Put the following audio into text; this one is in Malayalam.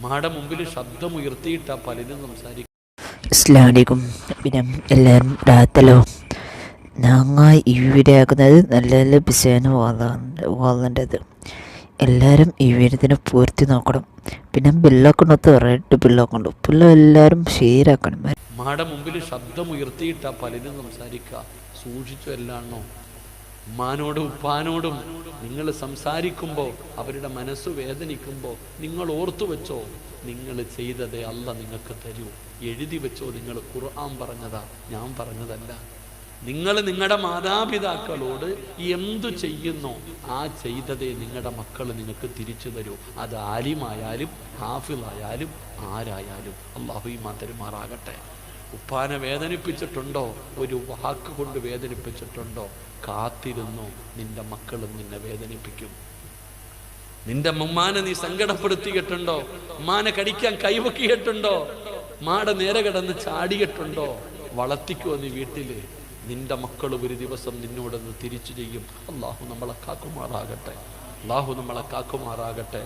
മാടെ മുമ്പിൽ ശബ്ദമുയർത്തിയിട്ടാ പലരും സംസാരിക്കും. അസ്സലാമലൈക്കും. പിന്നെ എല്ലാവരും രാത്തലോ ഞങ്ങൾ ഈ വീഡിയോ ആക്കുന്നത് നല്ല നല്ല പിസേന് വാങ്ങേണ്ടത് എല്ലാവരും ഈ വീഡിയോത്തിന് പൂർത്തി നോക്കണം. പിന്നെ ബില്ലൊക്കെ റെഡ് ബില്ലൊക്കെ ഉണ്ട് പുല്ല എല്ലാവരും ഷെയറാക്കണം. മാടെ മുമ്പിൽ ശബ്ദമുയർത്തിയിട്ടാ പലരും സംസാരിക്കുക. സൂക്ഷിച്ചു എല്ലാണോ. ഉമ്മാനോടും ഉപ്പാനോടും നിങ്ങൾ സംസാരിക്കുമ്പോൾ അവരുടെ മനസ്സ് വേദനിക്കുമ്പോൾ നിങ്ങൾ ഓർത്തു വെച്ചോ, നിങ്ങൾ ചെയ്തതേ അല്ല നിങ്ങൾക്ക് തരൂ. എഴുതി വെച്ചോ. നിങ്ങൾ ഖുർആൻ പറഞ്ഞതാ, ഞാൻ പറഞ്ഞതല്ല. നിങ്ങൾ നിങ്ങളുടെ മാതാപിതാക്കളോട് എന്തു ചെയ്യുന്നോ ആ ചെയ്തതേ നിങ്ങളുടെ മക്കൾ നിങ്ങൾക്ക് തിരിച്ചു തരൂ. അത് ആലിമായാലും ഹാഫിളായാലും ആരായാലും. അല്ലാഹു ഈമാൻ തരുമാറാകട്ടെ. ഉപ്പാനെ വേദനിപ്പിച്ചിട്ടുണ്ടോ? ഒരു വാക്ക് കൊണ്ട് വേദനിപ്പിച്ചിട്ടുണ്ടോ? കാത്തിരുന്നു, നിന്റെ മക്കളും നിന്നെ വേദനിപ്പിക്കും. നിന്റെ ഉമ്മാനെ നീ സങ്കടപ്പെടുത്തിയിട്ടുണ്ടോ? ഉമ്മാനെ കടിക്കാൻ കൈവക്കിയിട്ടുണ്ടോ? മാടെ നേരെ കിടന്ന് ചാടിയിട്ടുണ്ടോ? വളർത്തിക്കോ നീ വീട്ടില്. നിന്റെ മക്കൾ ഒരു ദിവസം നിന്നോടൊന്ന് തിരിച്ചു ചെയ്യും. അല്ലാഹു നമ്മളെ കാക്കുമാറാകട്ടെ. അല്ലാഹു നമ്മളെ കാക്കുമാറാകട്ടെ.